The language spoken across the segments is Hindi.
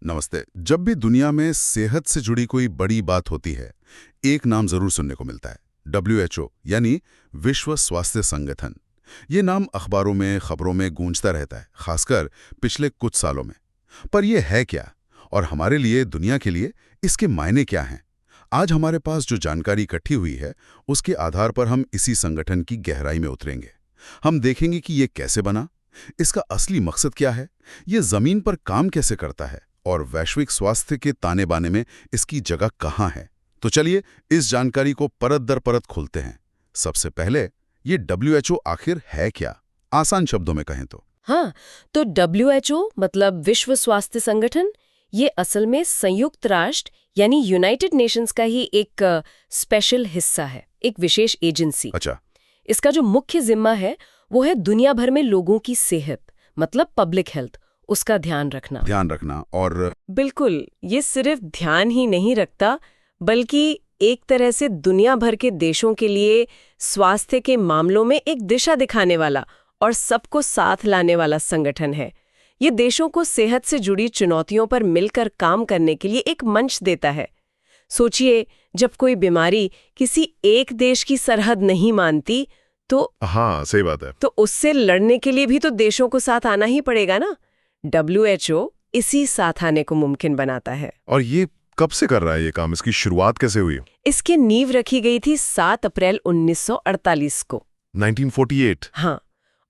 नमस्ते। जब भी दुनिया में सेहत से जुड़ी कोई बड़ी बात होती है, एक नाम जरूर सुनने को मिलता है, WHO यानी विश्व स्वास्थ्य संगठन। ये नाम अखबारों में, खबरों में गूंजता रहता है, खासकर पिछले कुछ सालों में। पर यह है क्या, और हमारे लिए, दुनिया के लिए इसके मायने क्या हैं? आज हमारे पास जो जानकारी इकट्ठी हुई है, उसके आधार पर हम इसी संगठन की गहराई में उतरेंगे। हम देखेंगे कि ये कैसे बना, इसका असली मकसद क्या है, ये जमीन पर काम कैसे करता है, और वैश्विक स्वास्थ्य के ताने बाने में इसकी जगह कहाँ है। तो चलिए इस जानकारी को परत दर परत खोलते हैं। सबसे पहले, ये WHO आखिर है क्या, आसान शब्दों में कहें तो? हाँ, तो WHO मतलब विश्व स्वास्थ्य संगठन, ये असल में संयुक्त राष्ट्र यानी यूनाइटेड नेशंस का ही एक स्पेशल हिस्सा है, एक विशेष एजेंसी। अच्छा। इसका जो मुख्य जिम्मा है वो है दुनिया भर में लोगों की सेहत, मतलब पब्लिक हेल्थ, उसका ध्यान रखना। और बिल्कुल, ये सिर्फ ध्यान ही नहीं रखता, बल्कि एक तरह से दुनिया भर के देशों के लिए स्वास्थ्य के मामलों में एक दिशा दिखाने वाला और सबको साथ लाने वाला संगठन है। ये देशों को सेहत से जुड़ी चुनौतियों पर मिलकर काम करने के लिए एक मंच देता है। सोचिए, जब कोई बीमारी किसी एक देश की सरहद नहीं मानती, तो हाँ, सही बात है। तो उससे लड़ने के लिए भी तो देशों को साथ आना ही पड़ेगा ना। WHO इसी साथ आने को मुमकिन बनाता है। और ये कब से कर रहा है ये काम? इसकी शुरुआत कैसे हुई? इसकी नींव रखी गई थी 7 अप्रैल 1948 को। 1948। हाँ,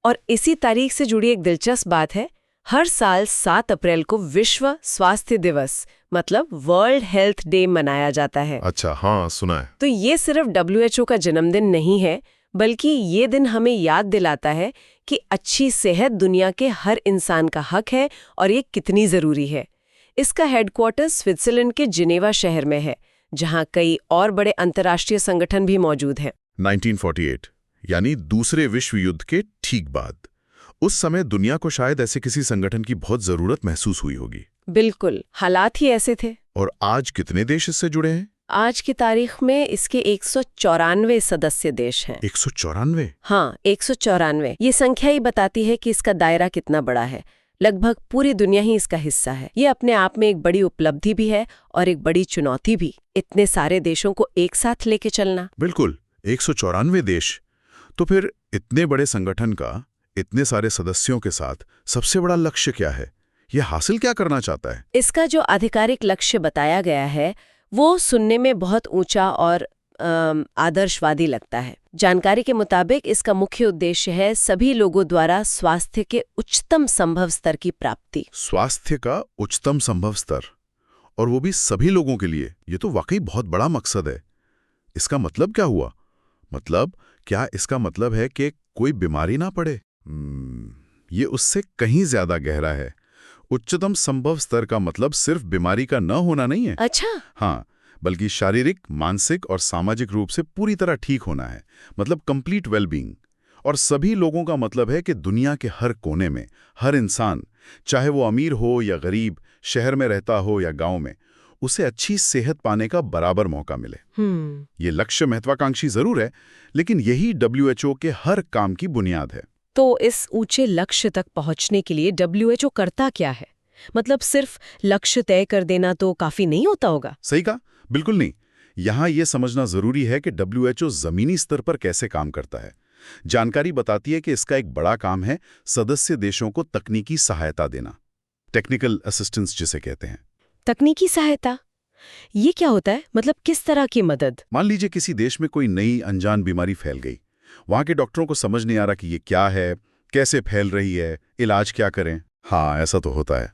और इसी तारीख से जुड़ी एक दिलचस्प बात है, हर साल 7 अप्रैल को विश्व स्वास्थ्य दिवस मतलब वर्ल्ड हेल्थ डे मनाया जाता है। अच्छा, हाँ, सुना है। तो ये सिर्फ WHO का जन्मदिन नहीं है, बल्कि ये दिन हमें याद दिलाता है कि अच्छी सेहत दुनिया के हर इंसान का हक है और ये कितनी जरूरी है। इसका हेडक्वार्टर स्विट्जरलैंड के जिनेवा शहर में है, जहाँ कई और बड़े अंतर्राष्ट्रीय संगठन भी मौजूद हैं। 1948 यानी दूसरे विश्व युद्ध के ठीक बाद। उस समय दुनिया को शायद ऐसे किसी संगठन की बहुत जरूरत महसूस हुई होगी। बिल्कुल, हालात ही ऐसे थे। और आज कितने देश इससे जुड़े हैं? आज की तारीख में इसके 194 सदस्य देश हैं। 194? हाँ, 194। ये संख्या ही बताती है कि इसका दायरा कितना बड़ा है। लगभग पूरी दुनिया ही इसका हिस्सा है। ये अपने आप में एक बड़ी उपलब्धि भी है और एक बड़ी चुनौती भी, इतने सारे देशों को एक साथ लेके चलना। बिल्कुल, 194 देश। तो फिर इतने बड़े संगठन का इतने सारे सदस्यों के साथ सबसे बड़ा लक्ष्य क्या है? ये हासिल क्या करना चाहता है? इसका जो आधिकारिक लक्ष्य बताया गया है वो सुनने में बहुत ऊंचा और आदर्शवादी लगता है। जानकारी के मुताबिक इसका मुख्य उद्देश्य है सभी लोगों द्वारा स्वास्थ्य के उच्चतम संभव स्तर की प्राप्ति। स्वास्थ्य का उच्चतम संभव स्तर, और वो भी सभी लोगों के लिए। ये तो वाकई बहुत बड़ा मकसद है। इसका मतलब क्या हुआ? क्या इसका मतलब है कि कोई बीमारी ना पड़े? ये उससे कहीं ज्यादा गहरा है। उच्चतम संभव स्तर का मतलब सिर्फ बीमारी का न होना नहीं है। अच्छा। हाँ, बल्कि शारीरिक, मानसिक और सामाजिक रूप से पूरी तरह ठीक होना है, मतलब कंप्लीट वेलबींग। और सभी लोगों का मतलब है कि दुनिया के हर कोने में हर इंसान, चाहे वो अमीर हो या गरीब, शहर में रहता हो या गांव में, उसे अच्छी सेहत पाने का बराबर मौका मिले। ये लक्ष्य महत्वाकांक्षी जरूर है, लेकिन यही WHO के हर काम की बुनियाद है। तो इस ऊंचे लक्ष्य तक पहुंचने के लिए WHO करता क्या है? मतलब सिर्फ लक्ष्य तय कर देना तो काफी नहीं होता होगा। सही कहा, बिल्कुल नहीं। यहाँ ये समझना जरूरी है कि WHO जमीनी स्तर पर कैसे काम करता है। जानकारी बताती है कि इसका एक बड़ा काम है सदस्य देशों को तकनीकी सहायता देना, टेक्निकल असिस्टेंस जिसे कहते हैं। तकनीकी सहायता, ये क्या होता है? मतलब किस तरह की मदद? मान लीजिए किसी देश में कोई नई अनजान बीमारी फैल गई। वहां के डॉक्टरों को समझ नहीं आ रहा कि ये क्या है, कैसे फैल रही है, इलाज क्या करें। हाँ, ऐसा तो होता है।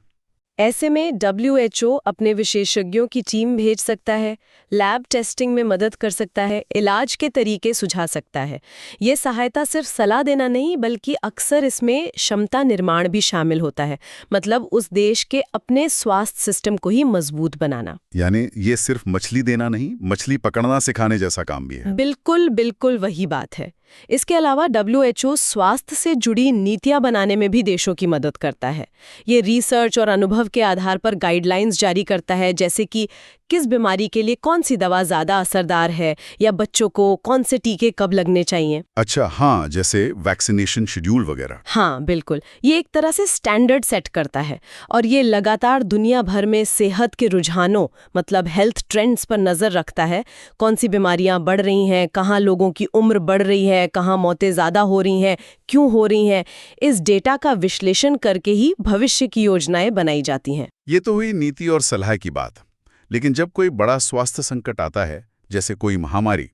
ऐसे में WHO अपने विशेषज्ञों की टीम भेज सकता है, लैब टेस्टिंग में मदद कर सकता है, इलाज के तरीके सुझा सकता है। ये सहायता सिर्फ सलाह देना नहीं, बल्कि अक्सर इसमें क्षमता निर्माण भी शामिल होता है, मतलब उस देश के अपने स्वास्थ्य सिस्टम को ही मजबूत बनाना। यानी ये सिर्फ मछली देना नहीं, मछली पकड़ना सिखाने जैसा काम भी है। बिल्कुल बिल्कुल वही बात है। इसके अलावा WHO स्वास्थ्य से जुड़ी नीतियां बनाने में भी देशों की मदद करता है। ये रिसर्च और अनुभव के आधार पर गाइडलाइंस जारी करता है, जैसे कि किस बीमारी के लिए कौन सी दवा ज्यादा असरदार है या बच्चों को कौन से टीके कब लगने चाहिए। अच्छा, हाँ, जैसे वैक्सीनेशन शेड्यूल वगैरह। हाँ बिल्कुल, ये एक तरह से स्टैंडर्ड सेट करता है और ये लगातार दुनिया भर में सेहत के रुझानों मतलब हेल्थ ट्रेंड्स पर नजर रखता है। कौन सी बीमारियां बढ़ रही हैं, कहाँ लोगों की उम्र बढ़ रही है, कहाँ मौतें ज़्यादा हो रही हैं, क्यों हो रही हैं। इस डेटा का विश्लेषण करके ही भविष्य की योजनाएं बनाई जाती हैं। ये तो हुई नीति और सलाह की बात। लेकिन जब कोई बड़ा स्वास्थ्य संकट आता है, जैसे कोई महामारी,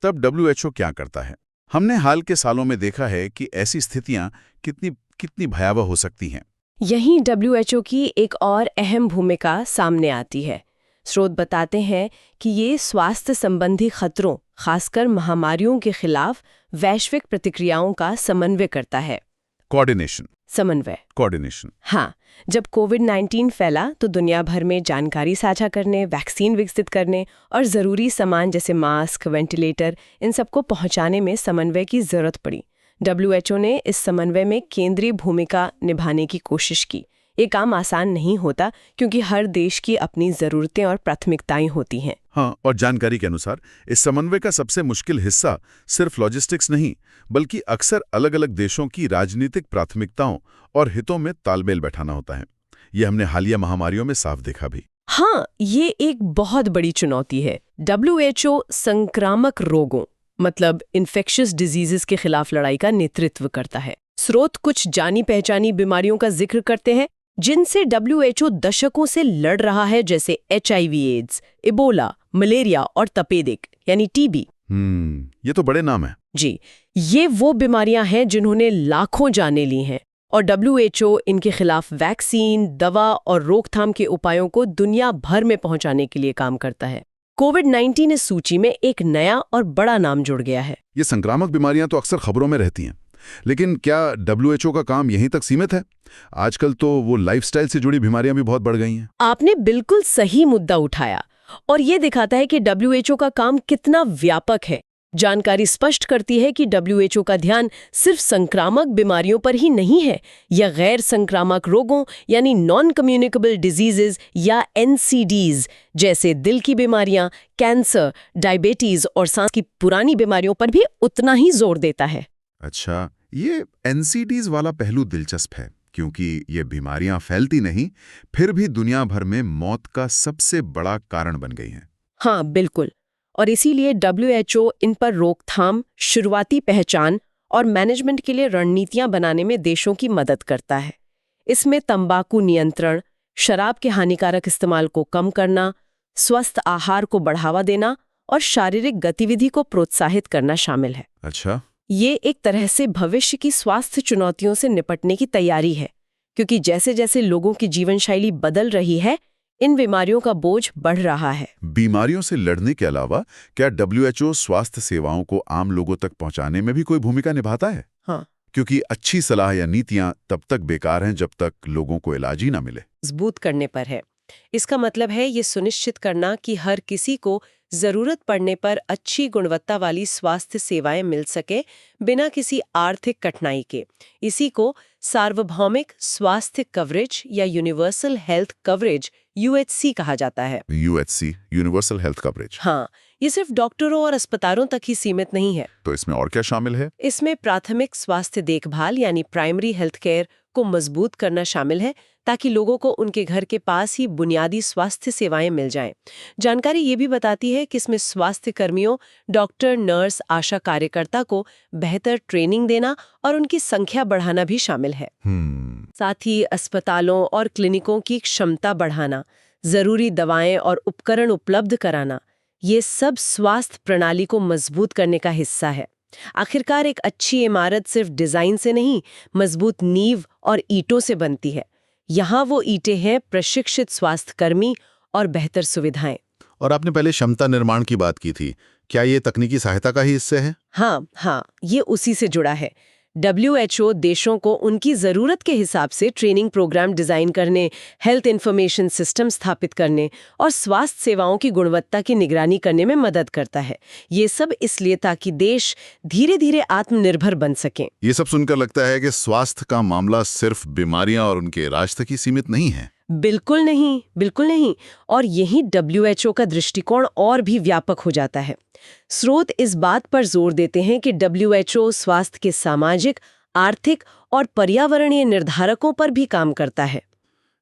तब WHO क्या करता है? हमने हाल के सालों में देखा है कि ऐसी स्थितियां कितनी भयावह हो सकती हैं। यहीं WHO की एक और अहम भूमिका सामने आती है। स्रोत बताते हैं कि ये स्वास्थ्य संबंधी खतरों, खासकर महामारियों के खिलाफ वैश्विक प्रतिक्रियाओं का समन्वय करता है। कोऑर्डिनेशन। हाँ, जब कोविड-19 फैला तो दुनिया भर में जानकारी साझा करने, वैक्सीन विकसित करने और ज़रूरी सामान जैसे मास्क, वेंटिलेटर, इन सबको पहुंचाने में समन्वय की ज़रूरत पड़ी। WHO ने इस समन्वय में केंद्रीय भूमिका निभाने की कोशिश की। ये काम आसान नहीं होता क्योंकि हर देश की अपनी ज़रूरतें और प्राथमिकताएं होती हैं। हाँ, और जानकारी के अनुसार इस समन्वय का सबसे मुश्किल हिस्सा सिर्फ लॉजिस्टिक्स नहीं, बल्कि अक्सर अलग-अलग देशों की राजनीतिक प्राथमिकताओं और हितों में तालमेल बैठाना होता है। ये हमने हालिया महामारियों में साफ देखा भी। हाँ, ये एक बहुत बड़ी चुनौती है। WHO संक्रामक रोगों मतलब इन्फेक्शियस डिजीजेस के खिलाफ लड़ाई का नेतृत्व करता है। स्रोत कुछ जानी पहचानी बीमारियों का जिक्र करते हैं जिनसे WHO दशकों से लड़ रहा है, जैसे HIV एड्स, इबोला, मलेरिया और तपेदिक यानी TB। ये तो बड़े नाम हैं। जी, ये वो बीमारियां हैं जिन्होंने लाखों जानें ली हैं और WHO इनके खिलाफ वैक्सीन, दवा और रोकथाम के उपायों को दुनिया भर में पहुंचाने के लिए काम करता है। कोविड-19 इस सूची में एक नया और बड़ा नाम जुड़ गया है। ये संक्रामक बीमारियां तो अक्सर खबरों में रहती हैं, लेकिन क्या WHO का काम यहीं तक सीमित है? आजकल तो वो लाइफस्टाइल से जुड़ी बीमारियां भी बहुत बढ़ गई हैं। आपने बिल्कुल सही मुद्दा उठाया और ये दिखाता है कि WHO का काम कितना व्यापक है। जानकारी स्पष्ट करती है कि WHO का ध्यान सिर्फ संक्रामक बीमारियों पर ही नहीं है, या गैर संक्रामक रोगों यानी नॉन कम्युनिकेबल डिजीजेज या NCDs जैसे दिल की बीमारियां, कैंसर, डायबिटीज और सांस की पुरानी बीमारियों पर भी उतना ही जोर देता है। अच्छा, ये NCDs वाला पहलू दिलचस्प है, क्योंकि ये बीमारियां फैलती नहीं, फिर भी दुनिया भर में मौत का सबसे बड़ा कारण बन गई हैं। हाँ बिल्कुल, और इसीलिए WHO इन पर रोकथाम, शुरुआती पहचान और मैनेजमेंट के लिए रणनीतियां बनाने में देशों की मदद करता है। इसमें तंबाकू नियंत्रण, शराब के हानिकारक इस्तेमाल को कम करना, स्वस्थ आहार को बढ़ावा देना और शारीरिक गतिविधि को प्रोत्साहित करना शामिल है। अच्छा, ये एक तरह से भविष्य की स्वास्थ्य चुनौतियों से निपटने की तैयारी है, क्योंकि जैसे जैसे लोगों की जीवन शैली बदल रही है, इन बीमारियों का बोझ बढ़ रहा है। बीमारियों से लड़ने के अलावा क्या WHO स्वास्थ्य सेवाओं को आम लोगों तक पहुंचाने में भी कोई भूमिका निभाता है? हाँ, क्योंकि अच्छी सलाह या नीतियां तब तक बेकार हैं जब तक लोगों को इलाज ही ना मिले। मजबूत करने पर है। इसका मतलब है ये सुनिश्चित करना कि हर किसी को जरूरत पड़ने पर अच्छी गुणवत्ता वाली स्वास्थ्य सेवाएं मिल सके बिना किसी आर्थिक कठिनाई के। इसी को सार्वभौमिक स्वास्थ्य कवरेज या यूनिवर्सल हेल्थ कवरेज UHC कहा जाता है। UHC, universal health coverage. हाँ, ये सिर्फ डॉक्टरों और अस्पतालों तक ही सीमित नहीं है। तो इसमें और क्या शामिल है? इसमें प्राथमिक स्वास्थ्य देखभाल यानी प्राइमरी हेल्थ केयर को मजबूत करना शामिल है, ताकि लोगों को उनके घर के पास ही बुनियादी स्वास्थ्य सेवाएं मिल जाएं। जानकारी ये भी बताती है कि इसमें स्वास्थ्य कर्मियों, डॉक्टर, नर्स, आशा कार्यकर्ता को बेहतर ट्रेनिंग देना और उनकी संख्या बढ़ाना भी शामिल है। साथ ही अस्पतालों और क्लिनिकों की क्षमता बढ़ाना, जरूरी दवाएं और उपकरण उपलब्ध कराना, ये सब स्वास्थ्य प्रणाली को मजबूत करने का हिस्सा है। आखिरकार एक अच्छी इमारत सिर्फ डिजाइन से नहीं, मजबूत नींव और ईंटों से बनती है। यहाँ वो ईंटें हैं प्रशिक्षित स्वास्थ्यकर्मी और बेहतर सुविधाएं। और आपने पहले क्षमता निर्माण की बात की थी, क्या ये तकनीकी सहायता का ही हिस्से है? हाँ, ये उसी से जुड़ा है। WHO देशों को उनकी जरूरत के हिसाब से ट्रेनिंग प्रोग्राम डिजाइन करने, हेल्थ इंफॉर्मेशन सिस्टम स्थापित करने और स्वास्थ्य सेवाओं की गुणवत्ता की निगरानी करने में मदद करता है। ये सब इसलिए ताकि देश धीरे धीरे आत्मनिर्भर बन सकें। ये सब सुनकर लगता है कि स्वास्थ्य का मामला सिर्फ बीमारियां और उनके इलाज तक ही सीमित नहीं है। बिल्कुल नहीं, बिल्कुल नहीं। और यही WHO का दृष्टिकोण और भी व्यापक हो जाता है। स्रोत इस बात पर जोर देते हैं कि WHO स्वास्थ्य के सामाजिक, आर्थिक और पर्यावरणीय निर्धारकों पर भी काम करता है।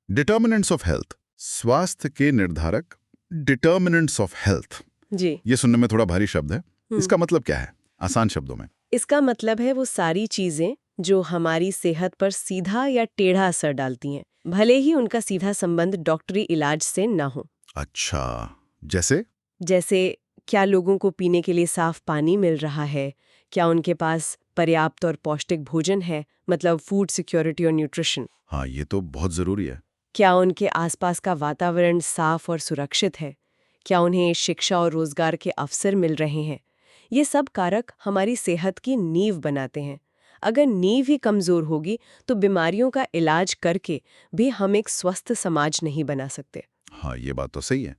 डिटर्मिनेंट्स ऑफ हेल्थ, स्वास्थ्य के निर्धारक, डिटर्मिनेंट्स ऑफ हेल्थ। जी, ये सुनने में थोड़ा भारी शब्द है। इसका मतलब क्या है, आसान शब्दों में? इसका मतलब है वो सारी चीजें जो हमारी सेहत पर सीधा या टेढ़ा असर डालती हैं, भले ही उनका सीधा संबंध डॉक्टरी इलाज से न हो। अच्छा, जैसे? जैसे क्या लोगों को पीने के लिए साफ पानी मिल रहा है, क्या उनके पास पर्याप्त और पौष्टिक भोजन है, मतलब फूड सिक्योरिटी और न्यूट्रिशन, हाँ, ये तो बहुत जरूरी है। क्या उनके आसपास का वातावरण साफ और सुरक्षित है, क्या उन्हें शिक्षा और रोजगार के अवसर मिल रहे हैं। ये सब कारक हमारी सेहत की नींव बनाते हैं। अगर नींव ही कमजोर होगी तो बीमारियों का इलाज करके भी हम एक स्वस्थ समाज नहीं बना सकते। हाँ, ये बात तो सही है।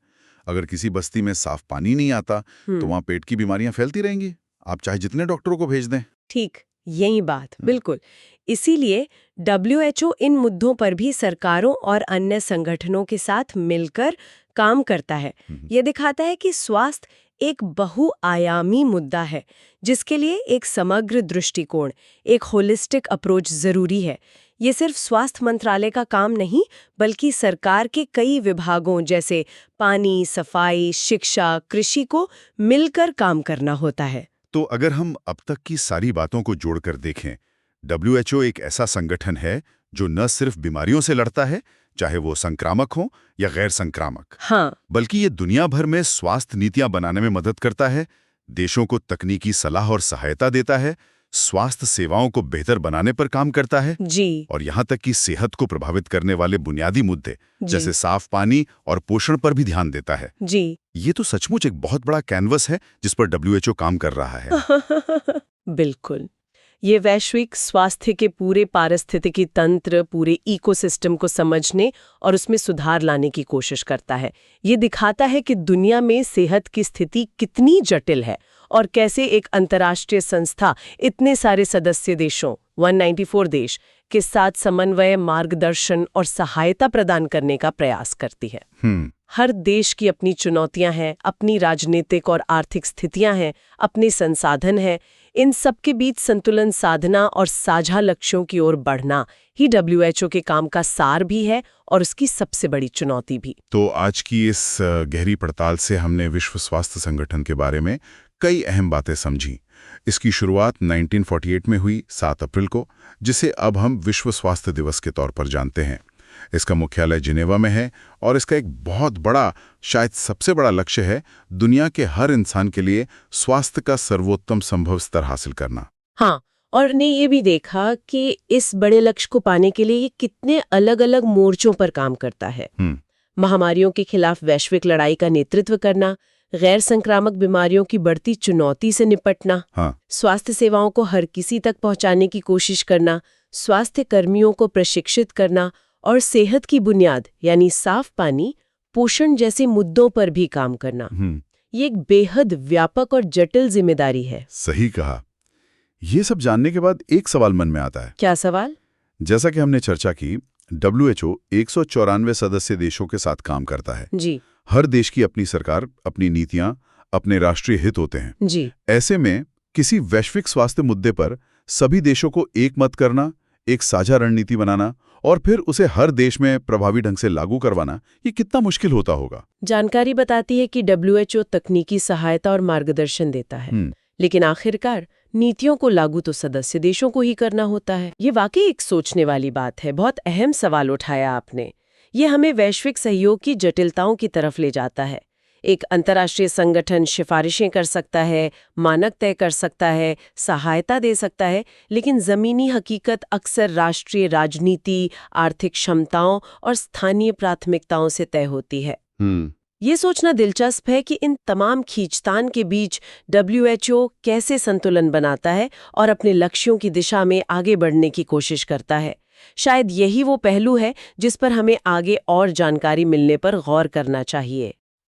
अगर किसी बस्ती में साफ पानी नहीं आता तो वहाँ पेट की बीमारियां फैलती रहेंगी, आप चाहे जितने डॉक्टरों को भेज दें। ठीक, यही बात, बिल्कुल। इसीलिए WHO इन मुद्दों पर भी सरकारों और अन्य संगठनों के साथ मिलकर काम करता है। ये दिखाता है कि स्वास्थ्य एक बहुआयामी मुद्दा है, जिसके लिए एक समग्र दृष्टिकोण, एक होलिस्टिक अप्रोच जरूरी है। ये सिर्फ स्वास्थ्य मंत्रालय का काम नहीं, बल्कि सरकार के कई विभागों जैसे पानी, सफाई, शिक्षा, कृषि को मिलकर काम करना होता है। तो अगर हम अब तक की सारी बातों को जोड़कर देखें, WHO एक ऐसा संगठन है जो न सिर्फ बीमारियों से लड़ता है, चाहे वो संक्रामक हो या गैर संक्रामक, हाँ, बल्कि ये दुनिया भर में स्वास्थ्य नीतियां बनाने में मदद करता है, देशों को तकनीकी सलाह और सहायता देता है, स्वास्थ्य सेवाओं को बेहतर बनाने पर काम करता है, जी, और यहाँ तक कि सेहत को प्रभावित करने वाले बुनियादी मुद्दे जी। जैसे साफ पानी और पोषण पर भी ध्यान देता है। जी। ये तो सचमुच एक बहुत बड़ा कैनवस है जिस पर WHO काम कर रहा है। बिल्कुल। ये वैश्विक स्वास्थ्य के पूरे पारिस्थितिकी तंत्र, पूरे इकोसिस्टम को समझने और उसमें सुधार लाने की कोशिश करता है। ये दिखाता है कि दुनिया में सेहत की स्थिति कितनी जटिल है और कैसे एक अंतर्राष्ट्रीय संस्था इतने सारे सदस्य देशों 194 देश के साथ समन्वय, मार्गदर्शन और सहायता प्रदान करने का प्रयास करती है। हर देश की अपनी चुनौतियां हैं, अपनी राजनीतिक और आर्थिक स्थितियां हैं, अपने संसाधन हैं। इन सब के बीच संतुलन साधना और साझा लक्ष्यों की ओर बढ़ना ही WHO के काम का सार भी है और उसकी सबसे बड़ी चुनौती भी। तो आज की इस गहरी पड़ताल से हमने विश्व स्वास्थ्य संगठन के बारे में कई अहम बातें समझी। इसकी शुरुआत 1948 में हुई 7 अप्रैल को, जिसे अब हम विश्व स्वास्थ्य दिवस के तौर पर जानते हैं। इसका मुख्यालय जिनेवा में है और इसका एक बहुत बड़ा, शायद सबसे बड़ा लक्ष्य है दुनिया के हर इंसान के लिए स्वास्थ्य का सर्वोत्तम संभव स्तर हासिल करना। हाँ, और ने ये भी देखा कि इस बड़े लक्ष्य को पाने के लिए ये कितने अलग अलग मोर्चों पर काम करता है। महामारियों के खिलाफ वैश्विक लड़ाई का नेतृत्व करना, गैर संक्रामक बीमारियों की बढ़ती चुनौती से निपटना, स्वास्थ्य सेवाओं को हर किसी तक पहुंचाने की कोशिश करना, स्वास्थ्य कर्मियों को प्रशिक्षित करना और सेहत की बुनियाद यानी साफ पानी, पोषण जैसे मुद्दों पर भी काम करना। ये एक बेहद व्यापक और जटिल जिम्मेदारी है। सही कहा। ये सब जानने के बाद एक सवाल मन में आता है। क्या सवाल? जैसा कि हमने चर्चा की, WHO 194 सदस्य देशों के साथ काम करता है। जी हर देश की अपनी सरकार, अपनी नीतियां, अपने राष्ट्रीय हित होते हैं। जी ऐसे में किसी वैश्विक स्वास्थ्य मुद्दे पर सभी देशों को एक मत करना, एक साझा रणनीति बनाना और फिर उसे हर देश में प्रभावी ढंग से लागू करवाना, ये कितना मुश्किल होता होगा। जानकारी बताती है कि WHO तकनीकी सहायता और मार्गदर्शन देता है, लेकिन आखिरकार नीतियों को लागू तो सदस्य देशों को ही करना होता है। ये वाकई एक सोचने वाली बात है। बहुत अहम सवाल उठाया आपने। ये हमें वैश्विक सहयोग की जटिलताओं की तरफ ले जाता है। एक अंतर्राष्ट्रीय संगठन सिफारिशें कर सकता है, मानक तय कर सकता है, सहायता दे सकता है, लेकिन जमीनी हकीकत अक्सर राष्ट्रीय राजनीति, आर्थिक क्षमताओं और स्थानीय प्राथमिकताओं से तय होती है। ये सोचना दिलचस्प है कि इन तमाम खींचतान के बीच WHO कैसे संतुलन बनाता है और अपने लक्ष्यों की दिशा में आगे बढ़ने की कोशिश करता है। शायद यही वो पहलू है जिस पर हमें आगे और जानकारी मिलने पर गौर करना चाहिए।